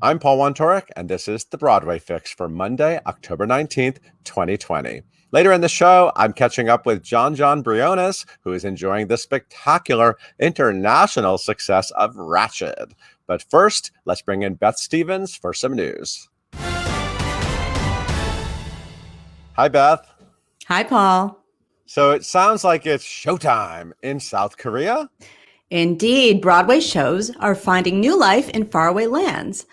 I'm Paul Wontorek, and this is the Broadway Fix for Monday, October 19th, 2020. Later in the show, I'm catching up with Jon Jon Briones, who is enjoying the spectacular international success of Ratched. But first, let's bring in Beth Stevens for some news. Hi, Beth. Hi, Paul. So it sounds like it's showtime in South Korea? Indeed, Broadway shows are finding new life in faraway lands.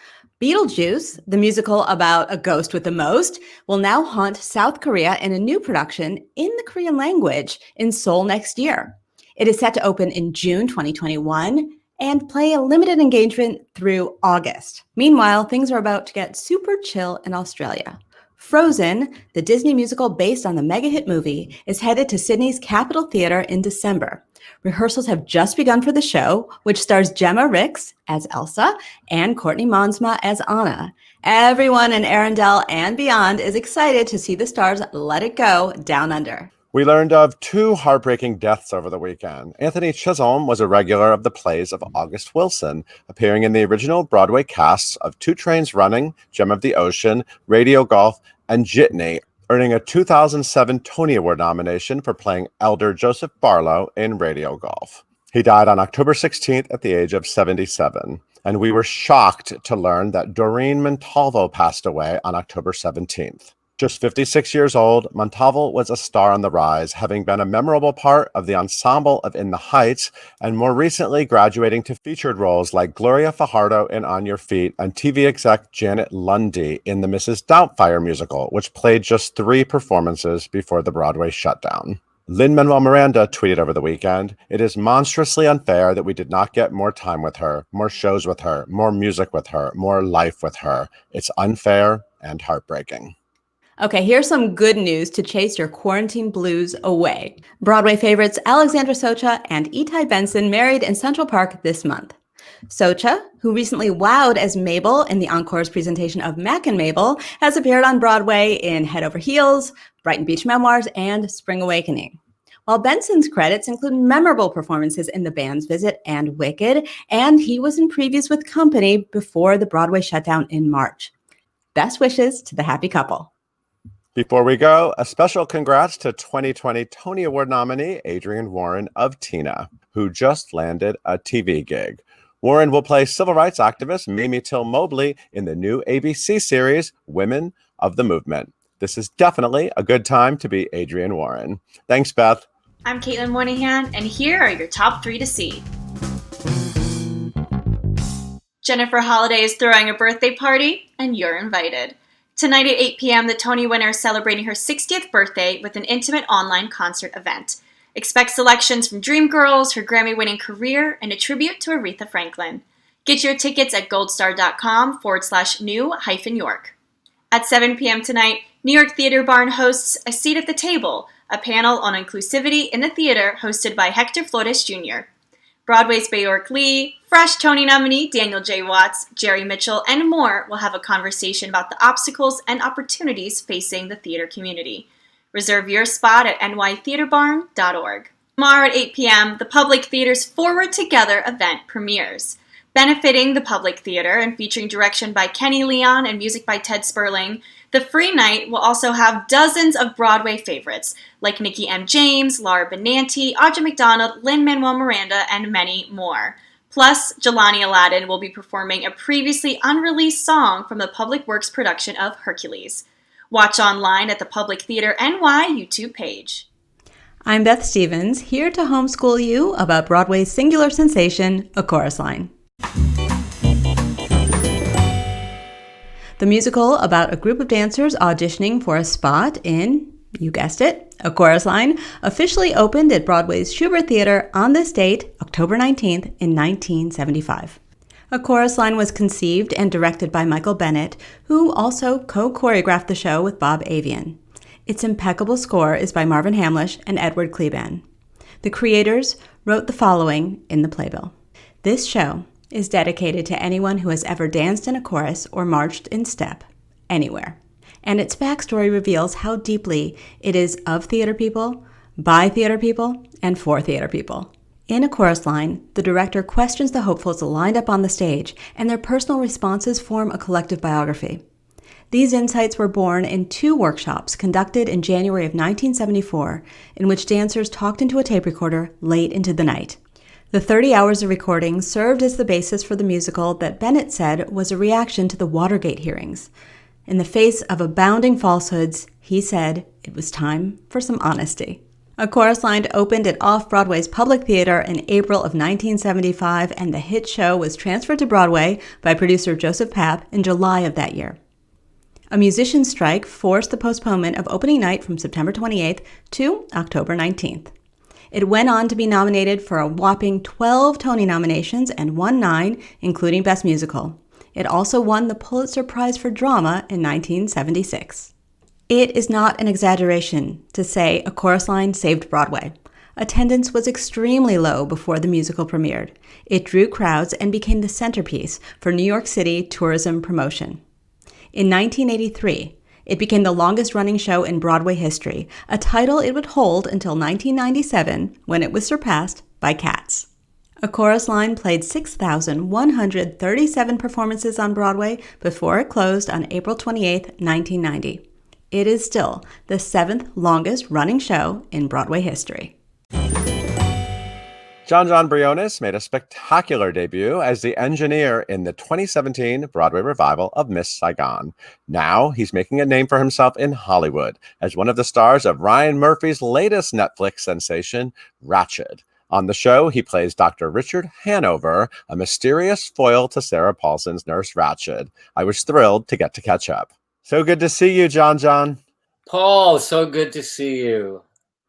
Beetlejuice, the musical about a ghost with the most, will now haunt South Korea in a new production in the Korean language in Seoul next year. It is set to open in June 2021 and play a limited engagement through August. Meanwhile, things are about to get super chill in Australia. Frozen, the Disney musical based on the mega hit movie, is headed to Sydney's Capitol Theatre in December. Rehearsals have just begun for the show, which stars Gemma Ricks as Elsa and Courtney Monsma as Anna. Everyone in Arendelle and beyond is excited to see the stars let it go down under. We learned of two heartbreaking deaths over the weekend. Anthony Chisholm was a regular of the plays of August Wilson, appearing in the original Broadway casts of Two Trains Running, Gem of the Ocean, Radio Golf, and Jitney, earning a 2007 Tony Award nomination for playing Elder Joseph Barlow in Radio Golf. He died on October 16th at the age of 77, and we were shocked to learn that Doreen Montalvo passed away on October 17th. Just 56 years old, Montalvo was a star on the rise, having been a memorable part of the ensemble of In the Heights, and more recently graduating to featured roles like Gloria Fajardo in On Your Feet and TV exec Janet Lundy in the Mrs. Doubtfire musical, which played just 3 performances before the Broadway shutdown. Lin-Manuel Miranda tweeted over the weekend, "It is monstrously unfair that we did not get more time with her, more shows with her, more music with her, more life with her. It's unfair and heartbreaking." Okay, here's some good news to chase your quarantine blues away. Broadway favorites Alexandra Socha and Itai Benson married in Central Park this month. Socha, who recently wowed as Mabel in the Encore's presentation of Mac and Mabel, has appeared on Broadway in Head Over Heels, Brighton Beach Memoirs, and Spring Awakening. While Benson's credits include memorable performances in The Band's Visit and Wicked, and he was in previews with Company before the Broadway shutdown in March. Best wishes to the happy couple. Before we go, a special congrats to 2020 Tony Award nominee Adrienne Warren of Tina, who just landed a TV gig. Warren will play civil rights activist Mimi Till Mobley in the new ABC series Women of the Movement. This is definitely a good time to be Adrienne Warren. Thanks, Beth. I'm Caitlin Moynihan, and here are your top 3 to see. Jennifer Holliday is throwing a birthday party, and you're invited. Tonight at 8 p.m., the Tony winner is celebrating her 60th birthday with an intimate online concert event. Expect selections from Dreamgirls, her Grammy-winning career, and a tribute to Aretha Franklin. Get your tickets at goldstar.com/new-york. At 7 p.m. tonight, New York Theater Barn hosts A Seat at the Table, a panel on inclusivity in the theater hosted by Hector Flores Jr. Broadway's Bjork Lee, fresh Tony nominee Daniel J. Watts, Jerry Mitchell, and more will have a conversation about the obstacles and opportunities facing the theater community. Reserve your spot at nytheaterbarn.org. Tomorrow at 8 p.m., the Public Theater's Forward Together event premieres. Benefiting the Public Theater and featuring direction by Kenny Leon and music by Ted Sperling, the free night will also have dozens of Broadway favorites like Nikki M. James, Laura Benanti, Audra McDonald, Lin-Manuel Miranda, and many more. Plus, Jelani Aladdin will be performing a previously unreleased song from the Public Works production of Hercules. Watch online at the Public Theater NY YouTube page. I'm Beth Stevens, here to homeschool you about Broadway's singular sensation, A Chorus Line. The musical about a group of dancers auditioning for a spot in, you guessed it, A Chorus Line, officially opened at Broadway's Shubert Theater on this date, October 19th in 1975. A Chorus Line was conceived and directed by Michael Bennett, who also co-choreographed the show with Bob Avian. Its impeccable score is by Marvin Hamlish and Edward Kleban. The creators wrote the following in the playbill. This show is dedicated to anyone who has ever danced in a chorus or marched in step, anywhere. And its backstory reveals how deeply it is of theater people, by theater people, and for theater people. In A Chorus Line, the director questions the hopefuls lined up on the stage, and their personal responses form a collective biography. These insights were born in 2 workshops conducted in January of 1974, in which dancers talked into a tape recorder late into the night. The 30 hours of recording served as the basis for the musical that Bennett said was a reaction to the Watergate hearings. In the face of abounding falsehoods, he said it was time for some honesty. A Chorus Line opened at Off-Broadway's Public Theater in April of 1975, and the hit show was transferred to Broadway by producer Joseph Papp in July of that year. A musician strike forced the postponement of opening night from September 28th to October 19th. It went on to be nominated for a whopping 12 Tony nominations and won 9, including Best Musical. It also won the Pulitzer Prize for Drama in 1976. It is not an exaggeration to say A Chorus Line saved Broadway. Attendance was extremely low before the musical premiered. It drew crowds and became the centerpiece for New York City tourism promotion. In 1983, it became the longest-running show in Broadway history, a title it would hold until 1997, when it was surpassed by Cats. A Chorus Line played 6,137 performances on Broadway before it closed on April 28, 1990. It is still the 7th longest-running show in Broadway history. Jon Jon Briones made a spectacular debut as the engineer in the 2017 Broadway revival of Miss Saigon. Now he's making a name for himself in Hollywood as one of the stars of Ryan Murphy's latest Netflix sensation, Ratched. On the show, he plays Dr. Richard Hanover, a mysterious foil to Sarah Paulson's Nurse Ratched. I was thrilled to get to catch up. So good to see you, Jon Jon. Paul, so good to see you.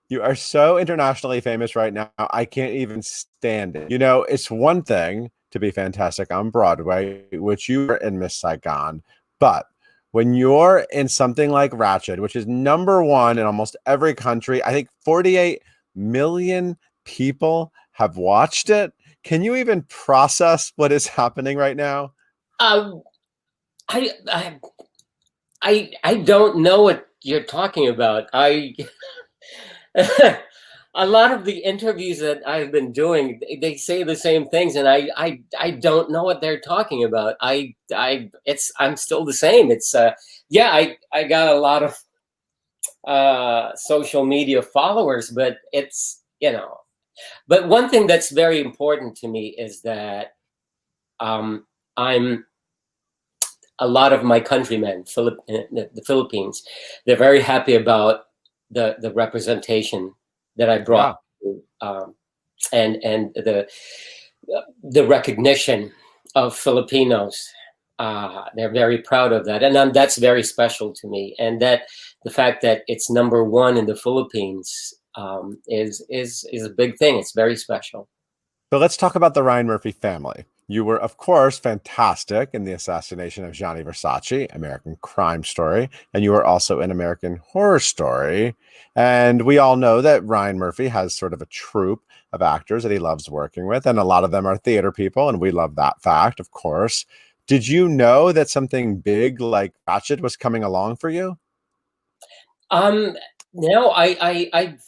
You are so internationally famous right now, I can't even stand it. You know, it's one thing to be fantastic on Broadway, which you were in Miss Saigon, but when you're in something like Ratched, which is #1 in almost every country, I think 48 million people have watched it. Can you even process what is happening right now? I don't know what you're talking about. A lot of the interviews that I've been doing, they say the same things, and I don't know what they're talking about. I'm still the same. It's I got a lot of social media followers, but it's, but one thing that's very important to me is that I'm a lot of my countrymen, the Philippines, they're very happy about the representation that I brought, and the recognition of Filipinos. They're very proud of that, and that's very special to me. And that the fact that it's #1 in the Philippines is a big thing. It's very special. So let's talk about the Ryan Murphy family. You were, of course, fantastic in The Assassination of Gianni Versace, American Crime Story, and you were also in American Horror Story. And we all know that Ryan Murphy has sort of a troupe of actors that he loves working with, and a lot of them are theater people, and we love that fact, of course. Did you know that something big like Ratched was coming along for you? No, I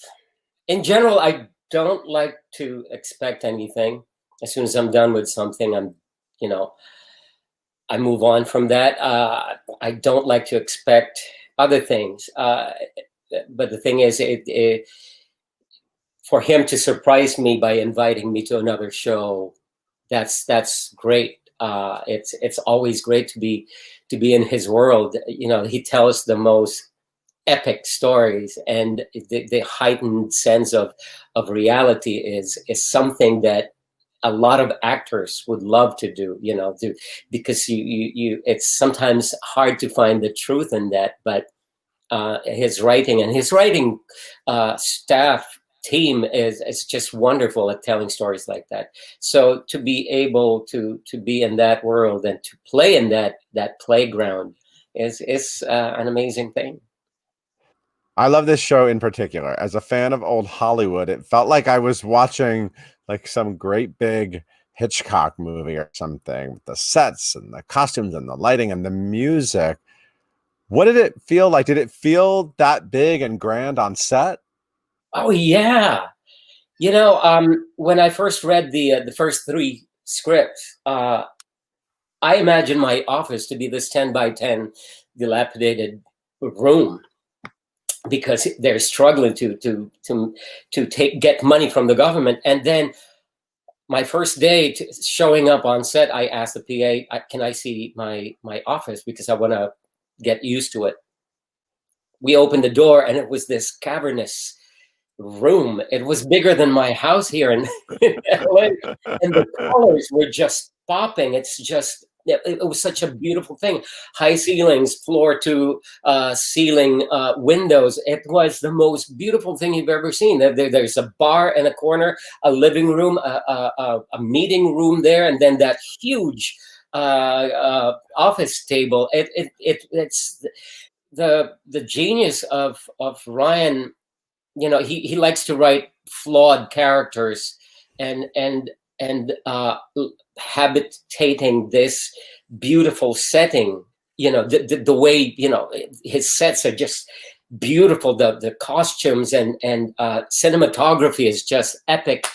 in general, I don't like to expect anything. As soon as I'm done with something, I move on from that. I don't like to expect other things. But the thing is, for him to surprise me by inviting me to another show, that's great. It's always great to be in his world. He tells the most epic stories, and the heightened sense of reality is something that a lot of actors would love to do, because you it's sometimes hard to find the truth in that, but his writing staff team is just wonderful at telling stories like that. So to be able to be in that world and to play in that playground is an amazing thing. I love this show in particular. As a fan of old Hollywood, it felt like I was watching like some great big Hitchcock movie or something, with the sets and the costumes and the lighting and the music. What did it feel like? Did it feel that big and grand on set? Oh yeah. When I first read the first three scripts, I imagined my office to be this 10 by 10 dilapidated room, because they're struggling to get money from the government. And then my first day showing up on set, I asked the PA, "Can I see my office, because I want to get used to it?" We opened the door, and it was this cavernous room. It was bigger than my house here in LA, and the colors were just popping. It was such a beautiful thing. High ceilings, floor to ceiling windows. It was the most beautiful thing you've ever seen. There's a bar in a corner, a living room, a meeting room there, and then that huge office table. It's the genius of Ryan. He likes to write flawed characters, and habitating this beautiful setting. The way his sets are just beautiful. The costumes and cinematography is just epic.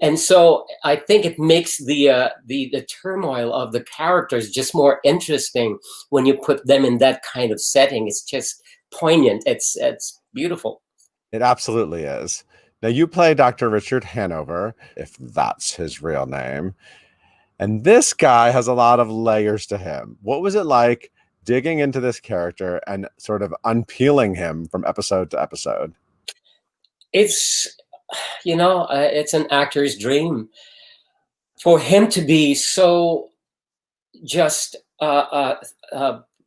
And so I think it makes the turmoil of the characters just more interesting when you put them in that kind of setting. It's just poignant. It's beautiful. It absolutely is. Now, you play Dr. Richard Hanover, if that's his real name. And this guy has a lot of layers to him. What was it like digging into this character and sort of unpeeling him from episode to episode? It's an actor's dream for him to be so just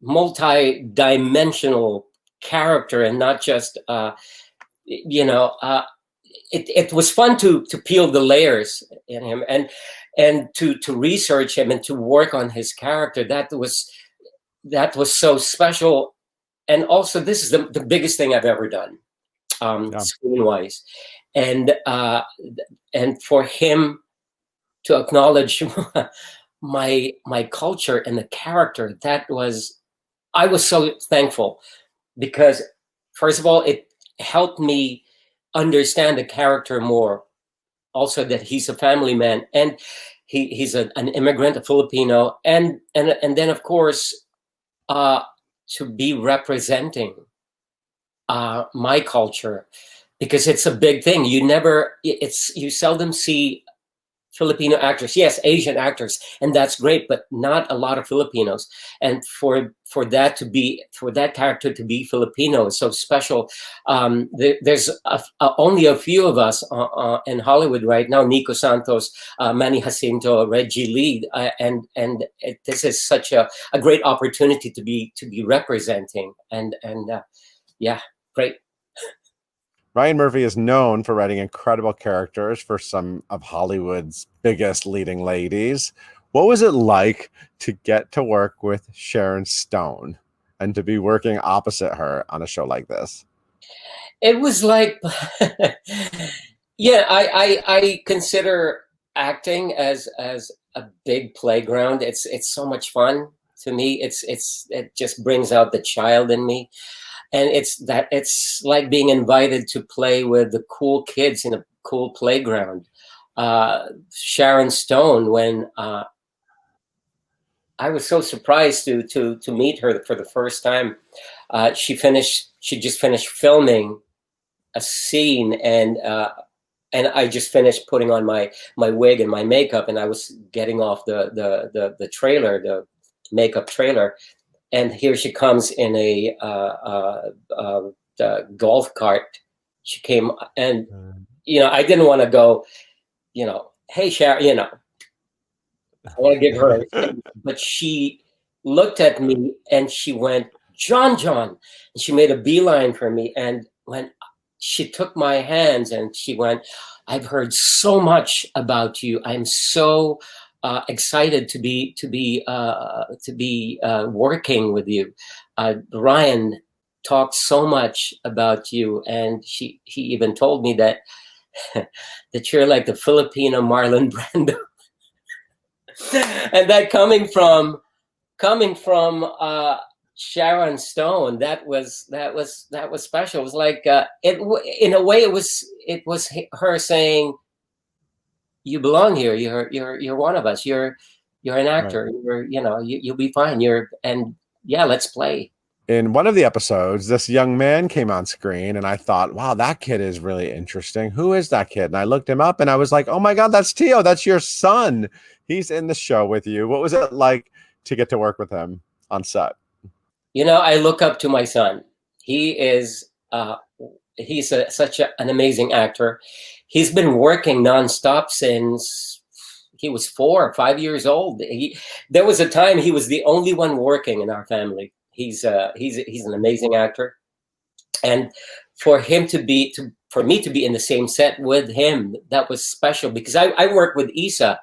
multi-dimensional character, and not just it was fun to peel the layers in him, and to research him and to work on his character. That was so special. And also, this is the biggest thing I've ever done, screen wise, and for him to acknowledge my culture and the character, I was so thankful, because first of all, it helped me understand the character more. Also, that he's a family man, and he's an immigrant, a Filipino, and then of course to be representing my culture, because it's a big thing. You seldom see Filipino actors, yes, Asian actors, and that's great, but not a lot of Filipinos. And for that character to be Filipino is so special. There's only a few of us in Hollywood right now: Nico Santos, Manny Jacinto, Reggie Lee, and this is such a great opportunity to be representing, and yeah, great. Ryan Murphy is known for writing incredible characters for some of Hollywood's biggest leading ladies. What was it like to get to work with Sharon Stone and to be working opposite her on a show like this? It was like, yeah, I consider acting as a big playground. It's so much fun to me. It just brings out the child in me. And it's like being invited to play with the cool kids in a cool playground. Sharon Stone, when I was so surprised to meet her for the first time. She just finished filming a scene, and I just finished putting on my wig and my makeup, and I was getting off the trailer, the makeup trailer. And here she comes in a golf cart. She came, and I didn't want to go, hey Sharon, I want to give her, but she looked at me and she went, Jon Jon, and she made a beeline for me. And when she took my hands and she went, I've heard so much about you. I'm so excited to be working with you. Ryan talked so much about you, and he even told me that that you're like the Filipino Marlon Brando, and that coming from Sharon Stone, that was special. It was like in a way, it was her saying, "You belong here. You're one of us. You're an Right. actor. You'll be fine. Yeah, let's play." In one of the episodes, this young man came on screen, and I thought, wow, that kid is really interesting. Who is that kid? And I looked him up, and I was like, oh my God, that's Teo. That's your son. He's in the show with you. What was it like to get to work with him on set? I look up to my son. He is he's such an amazing actor. He's been working nonstop since he was 4 or 5 years old. There was a time he was the only one working in our family. He's an amazing actor, and for me to be in the same set with him, that was special because I worked with Isa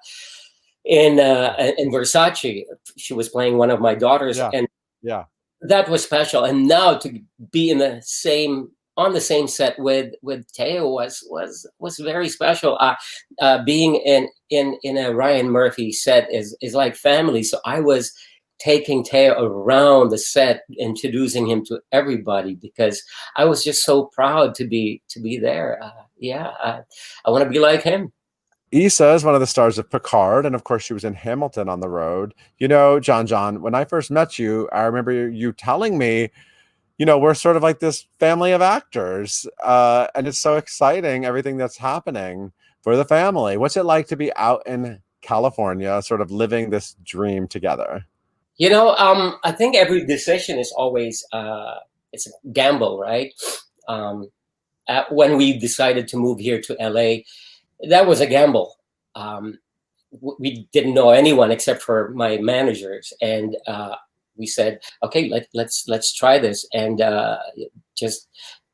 in Versace. She was playing one of my daughters, and that was special. And now to be on the same set with Teo was very special. Being in a Ryan Murphy set is like family. So I was taking Teo around the set, introducing him to everybody because I was just so proud to be there. I want to be like him. Issa is one of the stars of Picard, and of course she was in Hamilton on the road. Jon, when I first met you, I remember you telling me, we're sort of like this family of actors, and it's so exciting, everything that's happening for the family. What's it like to be out in California, sort of living this dream together? I think every decision is always it's a gamble, right? When we decided to move here to LA, that was a gamble. We didn't know anyone except for my managers, and we said, "Okay, let's try this." And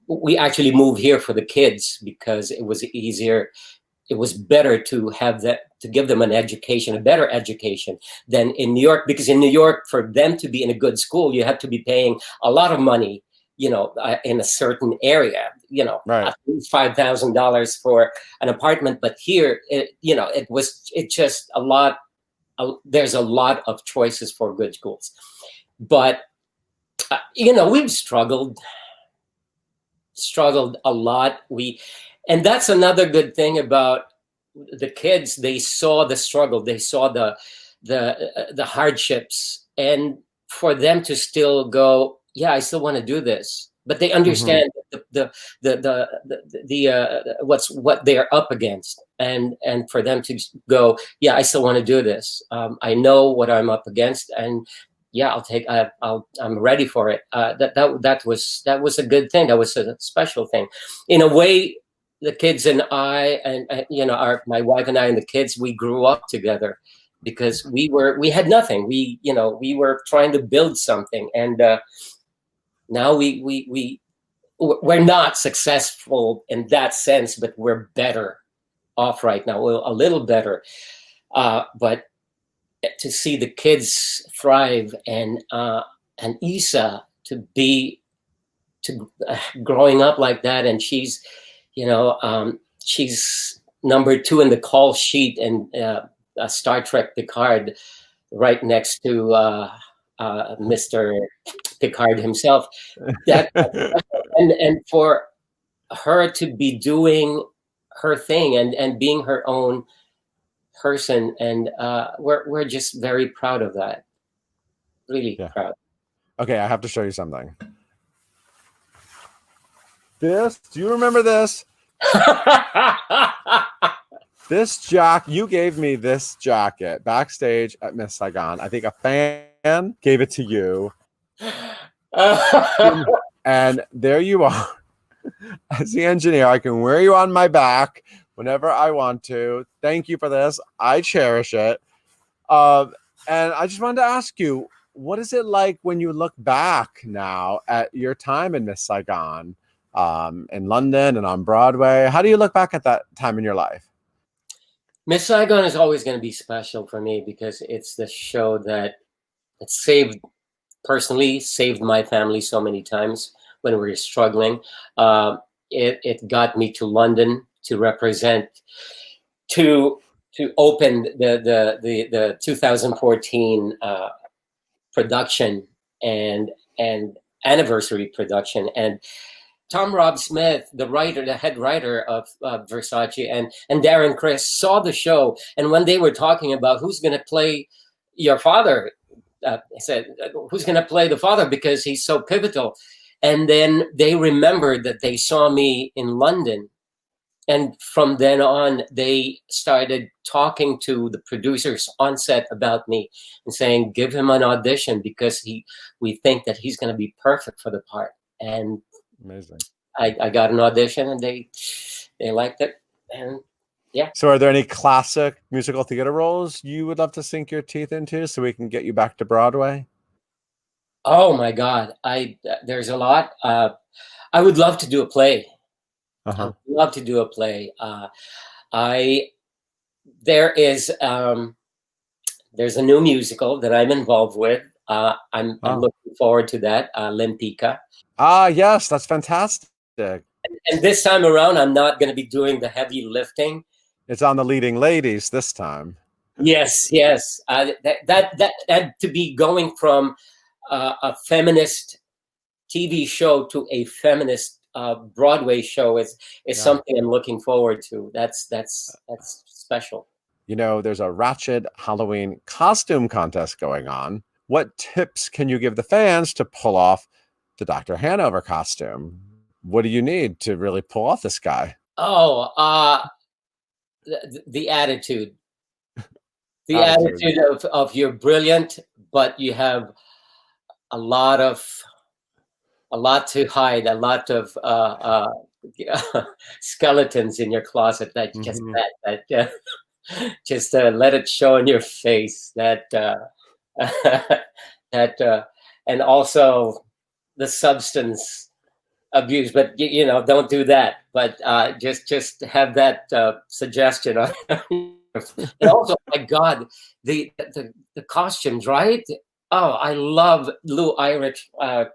we actually moved here for the kids because it was easier. It was better to give them an education, a better education than in New York, because in New York, for them to be in a good school, you have to be paying a lot of money, in a certain area, right. $5,000 for an apartment. But here, it's just a lot. There's a lot of choices for good schools, but we've struggled a lot. And that's another good thing about the kids. They saw the struggle, they saw the hardships, and for them to still go, yeah, I still want to do this, but they understand what they're up against, and for them to go, yeah, I still want to do this. I know what I'm up against, and yeah, I'm ready for it. That was a good thing. That was a special thing, in a way. The kids and I, and my wife and I and the kids, we grew up together because we had nothing. We were trying to build something, and now we're not successful in that sense, but we're better off right now. We're a little better, but to see the kids thrive, and Isa growing up like that, and she's number 2 in the call sheet in Star Trek Picard, right next to Mr. Picard himself. And for her to be doing her thing and being her own person, and we're just very proud of that. Really proud. Okay, I have to show you something. Do you remember this? You gave me this jacket backstage at Miss Saigon. I think a fan gave it to you. And there you are. As the engineer, I can wear you on my back whenever I want to. Thank you for this. I cherish it. And I just wanted to ask you, what is it like when you look back now at your time in Miss Saigon? In London and on Broadway. How do you look back at that time in your life? Miss Saigon is always going to be special for me because it's the show that saved my family so many times when we were struggling. It got me to London to represent, to open the 2014 production, and and anniversary production. And Tom Rob Smith, the head writer of Versace, and Darren Criss saw the show. And when they were talking about who's going to play your father, he said, who's going to play the father because he's so pivotal. And then they remembered that they saw me in London. And from then on, they started talking to the producers on set about me and saying, give him an audition because we think that he's going to be perfect for the part. And amazing. I got an audition and they liked it. And yeah. So are there any classic musical theater roles you would love to sink your teeth into so we can get you back to Broadway? Oh my God. There's a lot. I would love to do a play. Uh-huh. I'd love to do a play. There's a new musical that I'm involved with. I'm looking forward to that. Limpika. Ah, yes, that's fantastic. And this time around, I'm not going to be doing the heavy lifting. It's on the leading ladies this time. Yes. That to be going from a feminist TV show to a feminist Broadway show is something I'm looking forward to. That's special. You know, there's a Ratched Halloween costume contest going on. What tips can you give the fans to pull off the Dr. Hanover costume? What do you need to really pull off this guy? Oh, the attitude. The attitude of you're brilliant, but you have a lot to hide, a lot of skeletons in your closet that just just let it show in your face that and also the substance abuse, but don't do that. But just have that suggestion. And also, my God, the costumes, right? Oh, I love Lou Irish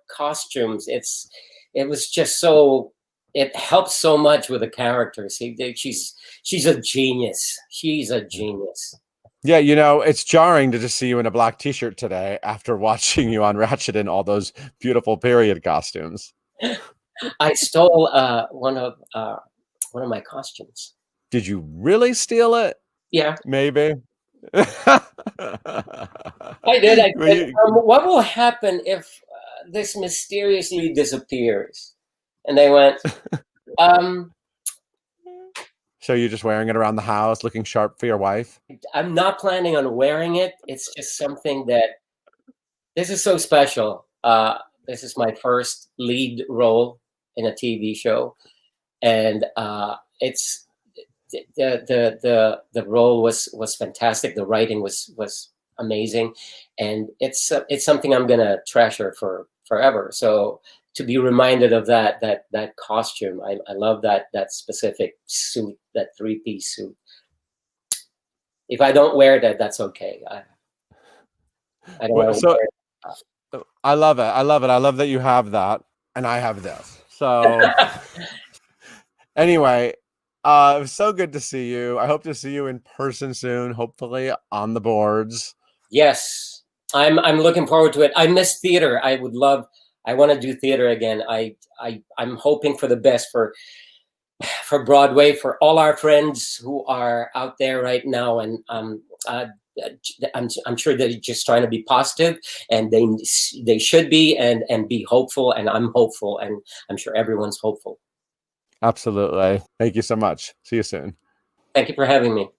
costumes. It was just so. It helps so much with the characters. She's a genius. She's a genius. Yeah, it's jarring to just see you in a black T-shirt today after watching you on Ratched in all those beautiful period costumes. I stole one of my costumes. Did you really steal it? Yeah, maybe. I did. What will happen if this mysteriously disappears? And they went, So you're just wearing it around the house, looking sharp for your wife? I'm not planning on wearing it. It's just something this is so special. This is my first lead role in a TV show. And it's the role was fantastic. The writing was amazing. And it's something I'm going to treasure for forever. So to be reminded of that costume, I love that specific suit, that 3-piece suit. If I don't wear that, that's okay. I don't want to wear it. I love it. I love that you have that, and I have this. So anyway, it was so good to see you. I hope to see you in person soon, hopefully on the boards. Yes, I'm looking forward to it. I miss theater. I want to do theater again. I'm hoping for the best for Broadway, for all our friends who are out there right now, and I'm sure they're just trying to be positive, and they should be, and be hopeful, and I'm hopeful, and I'm sure everyone's hopeful. Absolutely. Thank you so much. See you soon. Thank you for having me.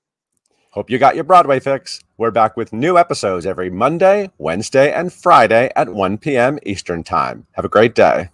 Hope you got your Broadway fix. We're back with new episodes every Monday, Wednesday, and Friday at 1 p.m. Eastern Time. Have a great day.